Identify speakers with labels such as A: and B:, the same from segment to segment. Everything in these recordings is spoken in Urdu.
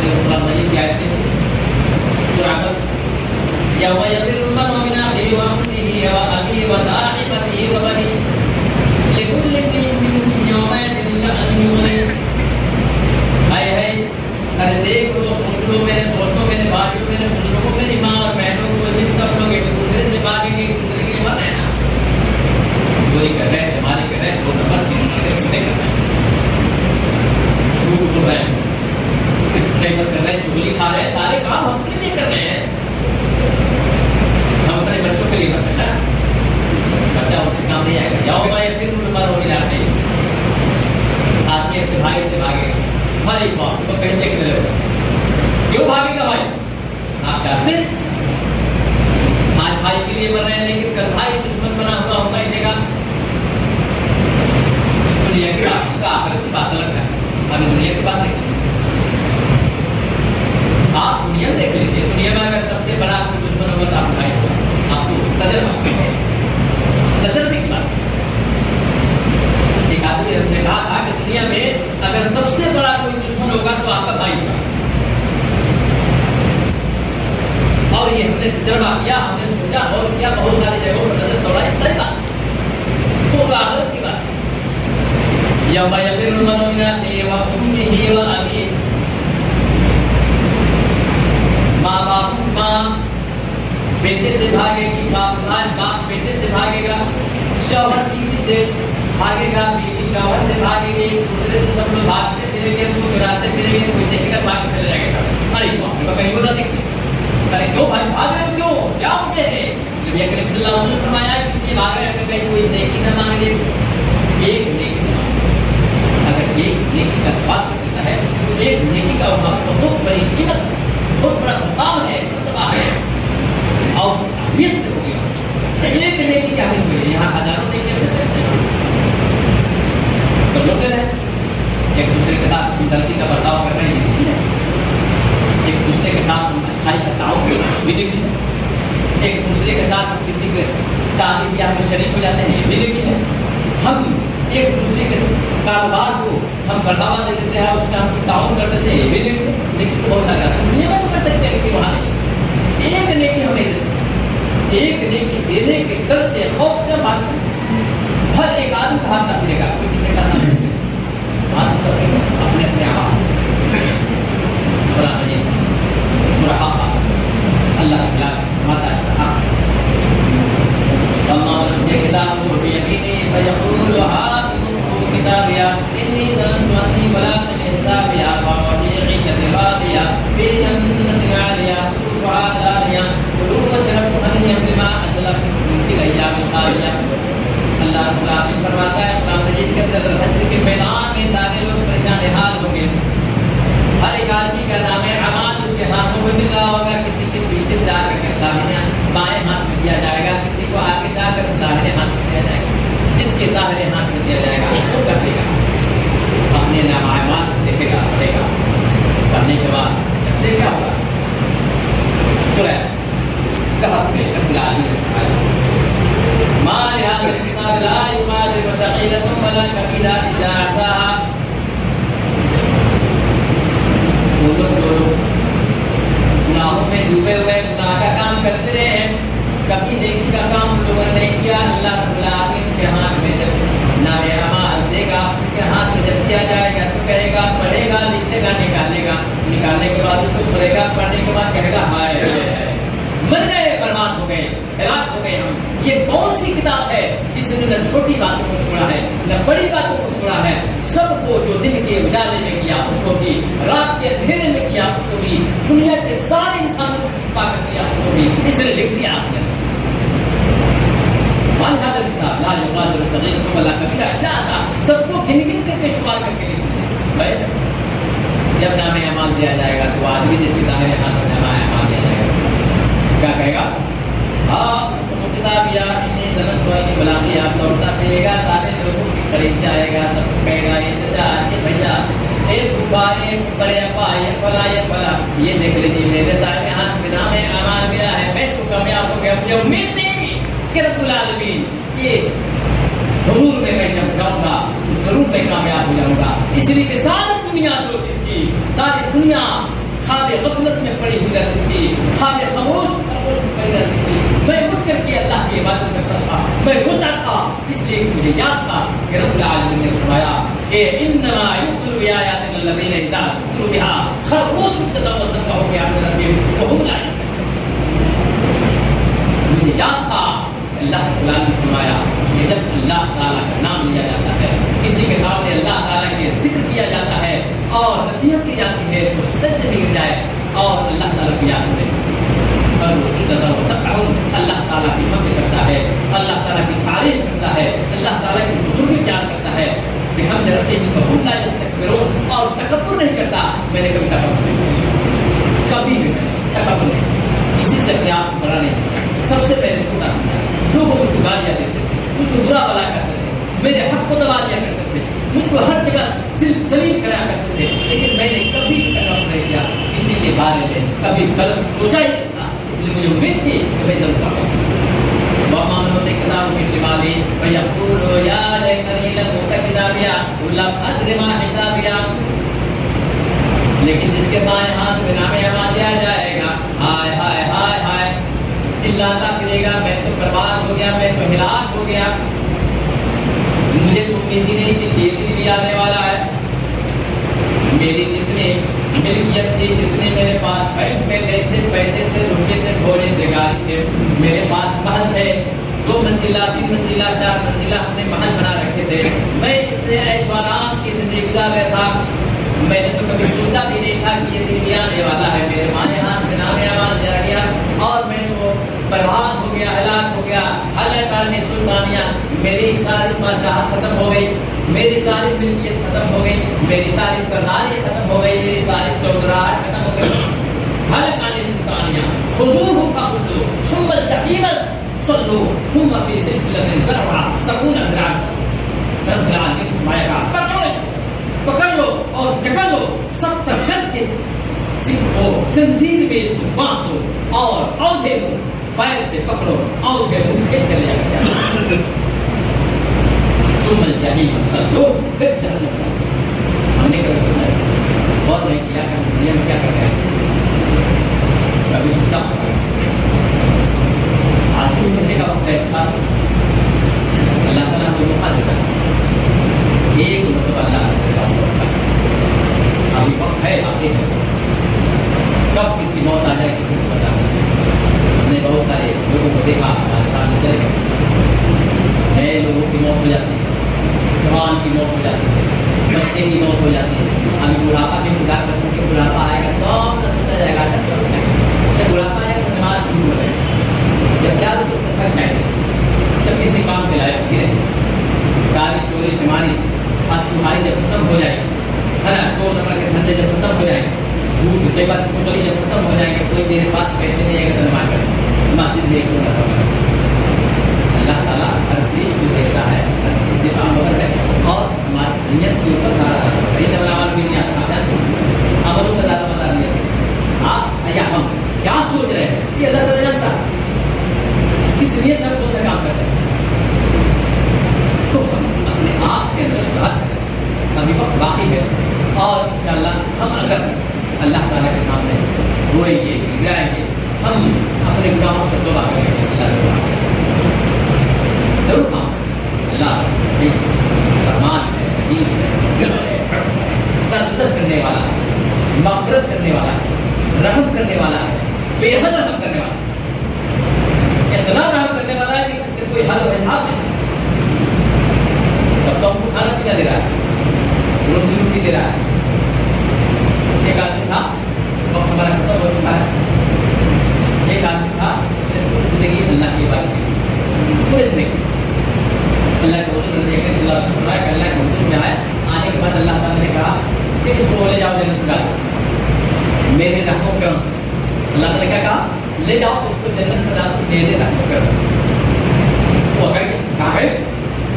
A: قرآن مجید کی آیتیں سورہ یوم یفر المرء من اخیہ وامہ وابیہ وصاحبتہ وبنیہ لکل امرئ منہم یومئذ شأن یغنیہ. ہے ارے دیکھ لو سن لو میرے دوستوں میرے بھائیوں میرے بزرگوں میری ماں اور بہنوں کو جن سب لوگ ایک دوسرے سے بھاگیں گے ایک دوسرے کے مر رہے ہیں نا چوری کر رہے ہیں ہماری کر رہے ہیں 2 نمبر 3 نمبر چھوٹے کر رہے ہیں جھوٹ بول رہے ہیں غیبت کر رہے ہیں چغلی کھا رہے ہیں سارے کام ہم کے لیے کر رہے ہیں ہم اپنے بچوں کے لیے کر رہے ہیں نا بچہ ہوتے کام نہیں آئے گا جاؤ بھائی پھر نمبر ہو گیا آدمی اپنے بھائی سے بھاگے گا ہماری بات تو کہتے کہ کیوں بھاگے گا بھائی آپ چاہتے ہیں آج بھائی کے لیے مر رہے ہیں لیکن کل بھائی دشمن بنا ہوا ہوگا اسے کا دنیا کی بات کا آخرت کی بات الگ ہے ابھی دنیا کی بات دیکھ آپ دنیا دیکھ لیجیے دنیا میں اگر سب سے بڑا کوئی دشمن ہوگا تو آپ بھائی ہوگا آپ کو نظر کی بات ایک آدمی نے کہا تھا کہ دنیا میں اگر سب سے بڑا کوئی دشمن ہوگا تو آپ کا بھائی ہوگا اور یہ ہم نے تجربہ کیا ہم نے سوچا اور کیا بہت ساری جگہوں پر نظر دوڑائی طریقہ وہ آخرت کی بات یوم یفر المرء من اخیہ وامہ وابیہ ماں باپ ماں بیٹے سے بھاگے گی باپ بیٹے سے بھاگے گا شوہر بیوی سے بھاگے گا بیوی شوہر سے بھاگے گی ایک دوسرے سے سب لوگ بھاگتے پھریں گے مسکراتے پھریں گے کوئی دیکھے گا بھاگ پھر جائے گا ارے باپ رے کہیں ہوتا دیکھتے ارے کیوں بھائی بھاگ رہے کیوں کیا ہوتے ہیں نبی اکرم صلی اللہ علیہ وسلم فرمایا کہ اس لیے بھاگ رہے ہیں کہیں کوئی نیکی نہ مانگ لے ایک نیکی نہ مانگ اگر ایک نیکی کا بات کرتا ہے تو ایک نیکی کا بہت بڑی قیمت بہت بڑا مقام ہے مرتبہ ہے اور اہمیت سے ہو گیا ایک نیکی کی اہمیت ہوئی یہاں ہزاروں نیکی سے سکتے ہیں تو لوگ رہے ایک دوسرے کے ساتھ ہمدردی کا برتاؤ کر رہے ہیں ایک دوسرے کے ساتھ اچھائی کا تعاون بھی دیکھی ہے ایک دوسرے کے ساتھ کسی کے شادی بیاہ میں شریک ہو جاتے ہیں یہ بھی دیکھی ہے ہم ایک دوسرے کے کاروبار کو ہم بڑھاوا دے دیتے ہیں اس کا ہم تعاون کر دیتے ہیں یہ بھی دیکھتے ہیں لیکن بہت سارا دنیا میں تو کر سکتے ہیں لیکن وہاں نہیں ایک نیکی ہم نہیں دے سکتے ایک نیکی دینے کے ڈر سے خوف سے بات ہر ایک آدمی کا ہاتھ نہ پھرے گا کسی سے کرنا نہیں اپنے اپنے آواز اللہ تعالیٰ ماتا کتاب فیقول حافظ کتابیا انی ظننت انی بلغت حسابیا فهو عیشة راضیہ فی جنت عالیہ قطوفها دانیہ کلوا واشربوا ہنیئا بما اسلفتم فی الایام الخالیہ. اللہ رب العالمین فرماتا ہے قرآن مجید کے اندر حشر کے میدان میں سارے لوگ پریشان حال ہوں گے ہر ایک آدمی کا نام اعمال اس کے ہاتھوں میں مل رہا ہوگا کسی کے پیچھے سے آ کر داہنے بائیں ہاتھ میں دیا جائے گا کسی کو آگے جا کر داہنے ہاتھ میں دیا جائے گا جس کے داہنے ہاتھ میں دیا جائے گا وہ کر دے گا اپنے نام اعمال دیکھے گا پڑھے گا پڑھنے کے بعد کرتے کیا ہوگا سورہ کہف میں رب العالمین ما لهذا الكتاب لا يغادر صغيرة ولا كبيرة إلا أحصاها. وہ لوگ جو گناہوں میں ڈوبے ہوئے گناہ کا کام کرتے رہے ہیں کبھی نیکی کا کام ان لوگوں نے نہیں کیا اللہ رب العالمین کے ہاتھ میں جب نام اعمال دے گا ان کے ہاتھ میں جب دیا جائے گا تو کہے گا پڑھے گا لکھے گا نکالنے کے بعد اس کو پڑھے گا پڑھنے کے بعد کہے گا ہائے مر گئے برباد ہو گئے ہلاک ہو گئے ہم. یہ کون سی کتاب ہے جس نے نہ چھوٹی باتوں کو چھوڑا ہے نہ بڑی باتوں کو چھوڑا ہے سب کو جو دن کے اجالے میں کیا اس کو بھی رات کے اندھیرے میں کیا اس کو بھی دنیا کے سارے انسانوں کو چھپا کر کیا اس کو بھی اس نے لکھ دیا آپ نے کتاب لا یغادر صغیرۃ ولا کبیرۃ الا احصاها سب کو گن گن کر کے شمار کر کے لکھ جب نام اعمال دیا جائے گا تو آدمی جس کے نام اعمال دیا جائے گا کیا کہے گا کتابیا انی ظننت انی بلاغی آپ دوڑتا پھرے گا سارے لوگوں کے قریب جائے گا سب کو کہے گا یہ بھیا ایک غبارے بڑے ابا یہ فلا یہ دیکھ لیجیے میرے دائیں ہاتھ میں نام اعمال ملا ہے میں تو کامیاب ہو گیا مجھے امید نہیں تھی کہ رب العالمین کہ حضور میں جب جاؤں گا ضرور میں کامیاب ہو جاؤں گا. اس لیے کہ ساری دنیا جو تھی ساری دنیا خواب غفلت میں پڑی ہوئی رہتی تھی، خواب خاموش میں پڑی رہتی تھی، میں اٹھ کر کے اللہ کی عبادت کرتا تھا، میں روتا تھا، اس لیے مجھے یاد تھا کہ رب العالمین نے فرمایا کہ انما یؤمنوا بآیاتنا الذین اذا ذکروا بها خروا سجدا وسبحوا بحمد ربهم وهم لا یستکبرون۔ مجھے یاد تھا اللہ تعالیٰ نے فرمایا کہ جب اللہ تعالیٰ کا نام لیا جاتا ہے، کسی کے سامنے اللہ تعالیٰ کے ذکر کیا جاتا ہے اور نصیحت کی جاتی ہے تو سجدے میں گر جائے اور اللہ تعالیٰ کی یاد کرے اور وہ سجدہ و سبحہ اللہ تعالیٰ کی حمد کرتا ہے، اللہ تعالیٰ کی تعریف کرتا ہے، اللہ تعالیٰ کی بزرگی بیان کرتا ہے کہ ہم نے ربهم وهم لا یستکبرون، اور تکبر نہیں کرتا۔ میں نے کبھی تکبر نہیں کیا، کبھی بھی میں نے تکبر نہیں کیا، کسی سے اپنے آپ کو بڑا نہیں کیا، سب سے پہلے چھوٹا کیا، لوگوں مجھ کو گالیاں دیتے تھے، مجھ کو برا بلا کرتے تھے، میرے حق کو دبا دیا کرتے تھے، مجھ کو ہر جگہ ذلیل کرایا کرتے تھے، لیکن میں نے کبھی تکبر نہیں کیا، کسی کے بارے میں کبھی غلط سوچا ہی نہیں تھا، اس لیے مجھے امید تھی کہ میں ضرور پاؤں۔ وَمَا مَنُّ كِتَابُ بِشِمَالِهِ فَيَقُولُ يَا لَيْتَنِي لَمْ أُوتَ كِتَابِيَهْ وَلَمْ أَدْرِ مَا حِسَابِيَهْ، لیکن جس کے بائیں ہاتھ میں نام اعمال دیا جائے گا، ہائے ہائے ہائے ہائے چلاتا پھرے گا، میں تو برباد ہو گیا، میں تو ہلاک ہو گیا، مجھے تو امید ہی نہیں تھی، یہ بھی آنے والا ہے، میری جتنی ملکیت تھی، جتنے میرے پاس بینک میں گئے تھے، پیسے تھے، روپے تھے، گھوڑے تھے، گاڑی تھے، میرے پاس محل تھے، 2 منزلہ 3 منزلہ 4 منزلہ اپنے محل بنا رکھے تھے، میں اتنے ایش و آرام کی زندگی گزار رہا تھا، میں نے تو کبھی سوچا بھی نہیں تھا کہ یہ دن بھی آنے والا ہے، میرے ماں ہاتھ میں نام اعمال دیا گیا اور میں تو برباد ہو گیا، ہلاک ہو گیا، حلقہ نے سلطانیہ، میری ساری بادشاہت ختم ہو گئی، میری ساری ملکیت ختم ہو گئی، میری ساری سرداری ختم ہو گئی، میری ساری چودراہٹ ختم ہو گئی، حلقہ نے سلطانیہ، خذوہ فغلوہ ثم الجحیم صلوہ ثم فی سلسلۃ ذرعہا سبعون ذراعا، رب العالمین فرمائے گا پکڑ لو اور جکڑ لو، 70 گز کے کو زنجیر میں اس کو باندھ دو اور اونگے منہ پیر سے پکڑو، اونگے منہ کھینچ کر لے جاؤ، ثم الجحیم صلوہ، پھر جہنم میں۔ ہم نے کبھی سنا غور نہیں کیا کہ دنیا میں کیا کر رہے ہیں، کبھی سوچا آدمی سوچنے کا وقت ہے، اللہ تعالیٰ کو موقع دیتا ہے، ایک مرتبہ اللہ ابھی وقت ہے، آگے ہے، کب کسی موت آ جائے کسی کو پتا نہیں۔ ہم نے بہت سارے لوگوں کو دیکھا ہمارے ساتھ گزرے، نئے لوگوں کی موت ہو جاتی ہے، جوان کی موت ہو جاتی ہے، بچے کی موت ہو جاتی ہے، ہم بڑھاپا بھی انتظار کرتے ہیں کہ بڑھاپا آئے گا تو سوچا جائے گا، جب بڑھاپا آئے گا تو نماز شروع ہو جائے گی، جب 4 بجے تک جائے جب کسی کام کے لائق گرے، گاڑی چوری چماری ہاتھ چماری جب ختم ہو جائے ہے نا، 2 نمبر کے دھندے جب ختم ہو جائیں گے، دودھ کے بعد چوری جب ختم ہو جائیں گے، کوئی میرے پاس پیسے نہیں آئے گا تو نماز کریں، مسجد میں ایک اللہ تعالیٰ ہر چیز کو دیکھتا ہے، ہر چیز سے باخبر ہے اور ہماری نیت کے اوپر سارا عمل بھی نہیں آتا، عملوں کا زیادہ پتا نہیں ہے، آپ یا ہم کیا سوچ رہے ہیں یہ اللہ تعالیٰ جانتا ہے، کس لیے سب کون سا کام کر رہے ہیں، تو ہم اپنے آپ کے اندر سدھار کریں، ابھی وقت باقی ہے اور انشاءاللہ ہم اگر اللہ تعالیٰ کے سامنے روئیں گے، گرائیں گے، ہم اپنے گناہوں سے توبہ کریں گے، اللہ تعالیٰ ضرور ہم اللہ رحمان ہے، رحیم ہے، درد کرنے والا ہے، مغفرت کرنے والا ہے، رحم کرنے والا ہے، بے حد رحم کرنے والا ہے، اتنا رحم کرنے والا ہے کہ اس سے کوئی حل و حساب نہیں، تب تو ہم کو کھانا پینا دے رہا ہے، روزی روٹی دے رہا ہے۔ ایک آدمی تھا وقت ہمارا ختم ہو چکا ہے، ایک آدمی تھا زندگی اللہ کی بات کی پورے زندگی اللہ کے حضور نے اللہ کے حضور میں آئے، آنے کے بعد اللہ تعالیٰ نے کہا کہ اس کو لے جاؤ جنت میں میرے رحم و کرم سے، اللہ تعالیٰ نے کیا کہا لے جاؤ اس کو جنت میں ڈالو میرے رحم و کرم سے، وہ اگر کہا ہے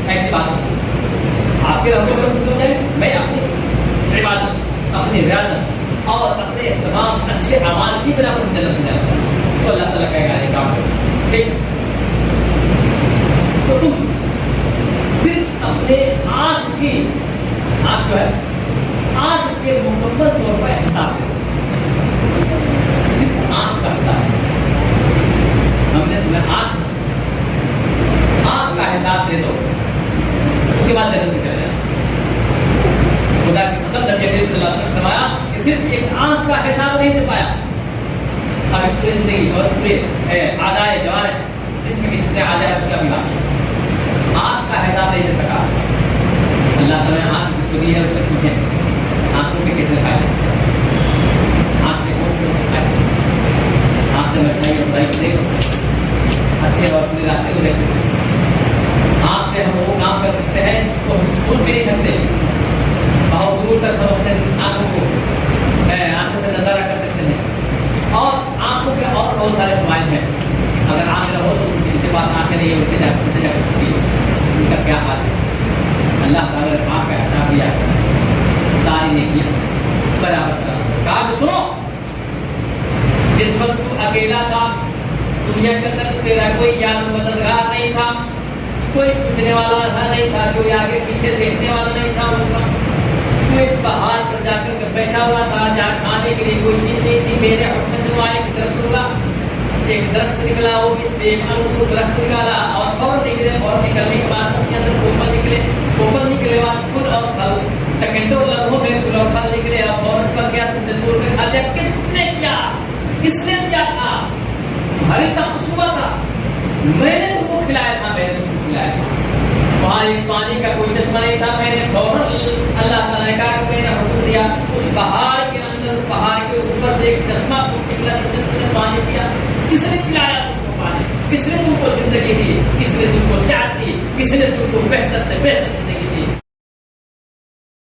A: ایسی بات آپ کے رحم و کرم سے ہو جائے، میں اپنی عبادت اپنی ریاضت اور اپنے تمام اچھے اعمال کی بنا پر جنت میں جاتا ہے، تو اللہ تعالیٰ کہے گا یہ کام کرو، ٹھیک، تو تم صرف اپنے آج کی آج جو ہے آج کے مکمل طور پر حساب کرو، آنکھ کا حساب نہیں دے پایا. اب اس پوری زندگی اور پورے اعضائے جوارح جسم کے جتنے اعضاء ہیں پورا ملا آنکھ کا حساب نہیں دے سکا. اللہ تعالیٰ نے آنکھ جس کو دی ہے اس سے پوچھیں آنکھوں کے کتنے فائدے, آنکھ کے کون کون سے فائدے, آنکھ سے مٹھائی اور برائی کو دیکھ سکتے, اچھے اور پورے راستے کو دیکھ سکتے. آنکھ سے ہم وہ کام کر سکتے ہیں جس کو ہم سن بھی نہیں سکتے, بہت دور تک ہم اپنے آنکھوں سے نظارہ کر سکتے ہیں. اور آنکھوں کے اور بہت سارے فوائد ہیں. اگر آنکھ نہ ہو تو جن کے پاس آنکھیں نہیں ہے ان سے جا کر پوچھیے ان کا کیا حال ہے. اللہ تعالیٰ نے آنکھ کا احترام دیا ساری نے کیا برابر کہا کہ سنو, جس وقت تو اکیلا تھا دنیا کے اندر تیرا کوئی یار مددگار نہیں تھا, کوئی پوچھنے والا نہیں تھا, کوئی آگے پیچھے دیکھنے والا نہیں تھا, اس کا کوئی پہاڑ پر جا کر بیٹھا ہوا تھا جہاں کھانے کے لیے کوئی چیز نہیں تھی. میرے حکم سے وہاں ایک درخت ہوگا, ایک درخت نکلا, وہ بھی سیب انگور درخت نکالا اور پھل نکلے, اور نکلنے کے بعد اس کے اندر پھل نکلے, پھل نکلے بعد پھل اور پھل سیکنڈوں لمحوں میں پھل اور پھل نکلے اور فوراً پر گیا تم نے توڑ کے کھا لیا. کس نے دیا تھا؟ ہری تخصص تھا, میں نے تم کو کھلایا تھا, میں نے تم کو کھلایا تھا. وہاں ایک پانی کا کوئی چشمہ نہیں تھا, میں نے فوراً اللہ تعالیٰ نے کہا کہ میں نے حکم دیا اس پہاڑ کے اندر, پہاڑ کے اوپر سے ایک چشمہ نکلا, تم نے پانی پیا. کس نے پلایا تم کو پانی؟ کس نے تم کو زندگی دی؟ کس نے تم کو صحت دی؟ کس نے تم کو بہتر سے بہتر